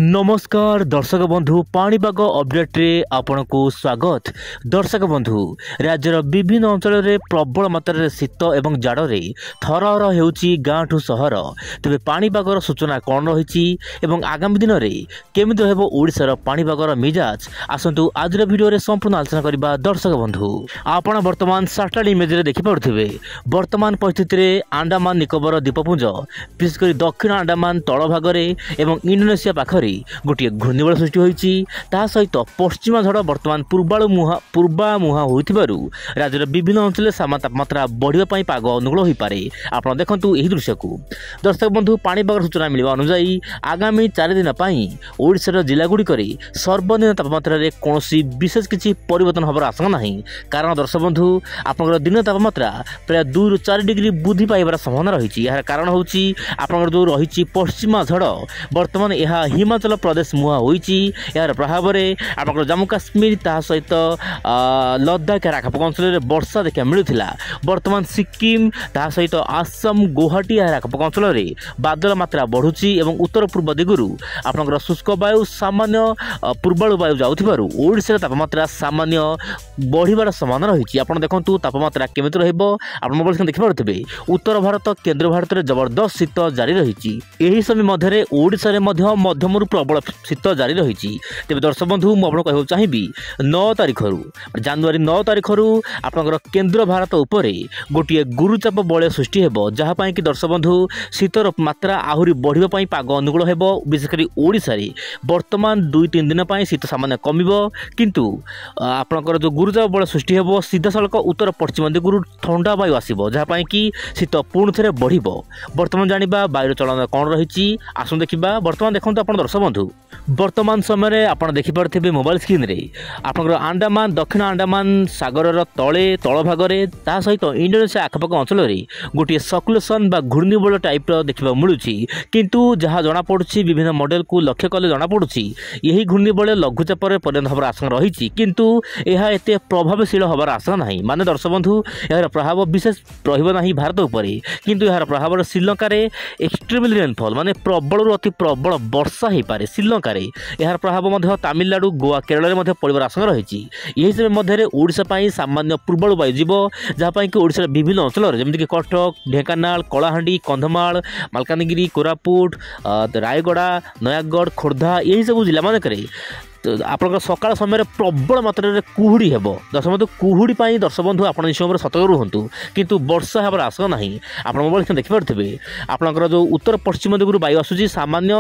नमस्कार दर्शक बंधु पाणीपाग अपडेट रे आपण को स्वागत। दर्शक बंधु राज्यर विभिन्न अंचल में प्रबल मात्रा शीत एवं जाड़े थरहर होउची गाँ ठू सहर। तेबे पाणीपागर सूचना कौन रही एवं आगामी दिन में केमी रहबो ओडिशार पाणीपागर मिजाज आसंतु आज भिडियो संपूर्ण आलोचना करबा। दर्शक बंधु आपण वर्तमान सैटेलाइट इमेज रे देखि पारुथिबे वर्तमान परिस्थिति रे अंडमान निकोबर द्वीपपुंज विशेषकर दक्षिण अंडमान तल भागरे एवं इंडोनेशिया पाखरे गोटे घूर्णिबल सृष्टि होईची। ता सहित पश्चिमा झड़ वर्तमान पूर्वा मुहा होइथिबारु राज्यर विभिन्न अंचल सामा तापमात्रा बढ़िबा पई पाग अनुकूल होई पारे। आपण देखंतु एही दृश्य को। दर्शक बंधु पाणीपाग सूचना मिलिबा अनुसार आगामी 4 दिन पई ओडिशार जिला गुडी करे सर्वनिम्न तापमात्रा रे कोनोसी विशेष किछि परिवर्तन होबार आशंका नाही। कारण दर्शक बंधु आपनकर दिन तापमात्रा प्राय 2 ରୁ 4 डिग्री वृद्धि पाइबार संभावना रहिछि। यार कारण होउछि आपनकर जो रहिछि पश्चिमा झड़ वर्तमान यह हिमाचल प्रदेश मुहा होईची। यार प्रभाव में आपनकर जम्मू काश्मीर ता सहित लद्दाख आखपाख अंचल में वर्षा देखा मिलूला। वर्तमान सिक्किम ता सहित आसाम गुवाहाटी आखपाख अंचल में बादल मात्रा बढ़ुची एवं उत्तर पूर्व दिगरू आपनकर शुष्क वायु सामान्य पूर्वाणु वायु जाउथिबारु ओडिशा तापमात्रा सामान्य बढ़िबार संभावना रही। आप देखंतु तापमात्रा केमिति रहइबो आपण मोबाइल स्क्रीन देखि पारुथिबे। उत्तर भारत केंद्र भारत में जबरदस्त शीत जारी रही। एही समय मध्य ओडिशा रे मध्य मध्यमरु प्रबल शीत जारी रही। तेज दर्शक बंधु मुझे कहूँ चाहिए 9 तारिख जानुरी 9 तारिख आपंकर केंद्र भारत उपरे गोटे गुरुचाप बलय सृष्टि हो जहाँपाई कि दर्शक बंधु शीतर मात्रा आहरी बढ़ापी पाग अनुकूल हो। विशेषकर ओडिशा रे वर्तमान 2-3 दिन शीत सामान्य कमिबो किंतु आपंकर जो गुरुचाप बलय सृष्टि हो सीधा सड़क उत्तर पश्चिम दिगरू ठंडा वायु आसो जहाँपाई कि शीत पुणी थे बढ़ो। वर्तमान जाना वायु चलन कौन रही आसु देखा। वर्तमान देखो आप दर्शक बंधु वर्तमान समय आप देखिपे मोबाइल स्क्रीन रे आपंकर अंडमान दक्षिण अंडमान सागर तले तल भागरे ता सहित इंडोनेशिया आखपाख अंचल में गोटे सर्कुलेशन बा घूर्णिबल टाइप देखा मिलूँ किंतु जहाँ जना पड़ुछि विभिन्न मॉडल को लक्ष्य कले जना पड़ुछि यही घूर्णिबल लघुचाप परिणत होबार आशंका रही किंतु यह एते प्रभावशील होबार आशंका नहीं। माने दर्शक बंधु यार प्रभाव विशेष रहिबो नाही भारत उपरे किंतु यार प्रभाव श्रीलंका रे एक्सट्रीमली रेनफॉल माने प्रबल अति प्रबल वर्षा हो पारे। श्रीलंका रे यार प्रभाव तमिलनाडु गोवा केरल में पड़ार आशंका रही। यही समय मध्य ओडिशा पई सामान्य पूर्वाणु वायु जीव जहाँपाई कि ओडिशा विभिन्न अंचल जमीक कटक ढेंकानाल कलाहांडी कंधमाल मालकानगिरी कोरापुट रायगड़ा नयागढ़ खोर्धा यही सब जिला मानक आप सकाल समय प्रबल मात्रा कुहुड़ी हे। दर्शक बंधु कुहुड़ी दर्शक बंधु आप समय सतर्क रुहतु किंतु वर्षा होबार आशंका नहीं। आप मोबाइल देखिपे आपंकर जो उत्तर पश्चिम दिगरू वायु आसूँ सामान्य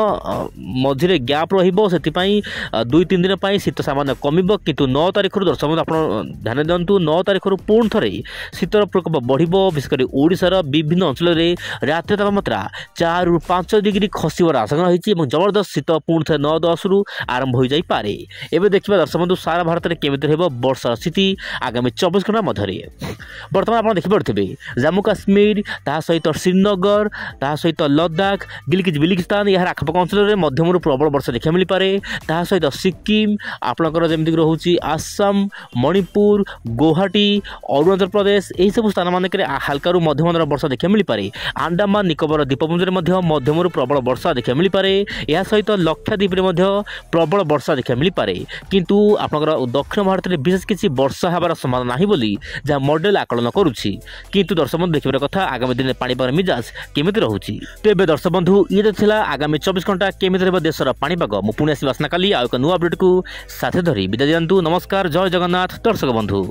मझे गैप रही 2-3 दिन शीत सामान्य कमिबो किंतु 9 तारिख दर्शक बंधु आप ध्यान दिंतु 9 तारिख पुणी थे शीतर प्रकोप बढ़ो। विशेषकर ओडिशार विभिन्न अंचल में रात्रि तापमात्रा 4 ରୁ 5 डिग्री खसबार आशंका रही। जबरदस्त शीत पुणी थे 9-10 ରୁ आरंभ हो जाए। एबे देखिबा दर्शक बंधु सारा भारत में केमिति रहबो वर्षा स्थिति आगामी 24 घंटा मध्य। वर्तमान आप देखिपे जम्मू काश्मीर ता सहित श्रीनगर ता सहित लद्दाख बिल्किस्तान यार आखपाख अंचल में मध्यम प्रबल वर्षा देखा मिल पारे। ता सहित सिक्किम आपंकर जमीक रोचे आसाम मणिपुर गुवाहाटी अरुणाचल प्रदेश यही सब स्थान मानक हल्का मध्यम वर्षा देखा मिल पारे। अंडमान निकोबर द्वीपपुंज मध्यम प्रबल वर्षा देखा मिल पारे। या सहित लक्षद्वीप प्रबल वर्षा देखा मिल पारे किंतु आपनकर दक्षिण भारत में विशेष किसी वर्षा हबार संभावना नहीं बोली जहाँ मॉडल आकलन करुछि किंतु दर्शक बंधु देखिबार कथा आगामी दिन पाणीपाग मिजाज केमिति रहुछि। तेबे दर्शक बंधु ये थिला आगामी 24 घंटा केमिति रहबो देशर पाणीपाग। मु पुणी आसना काली आ एक नुआ अपडेट को साथे धरी विदा दियंतु। नमस्कार जय जगन्नाथ दर्शक बंधु।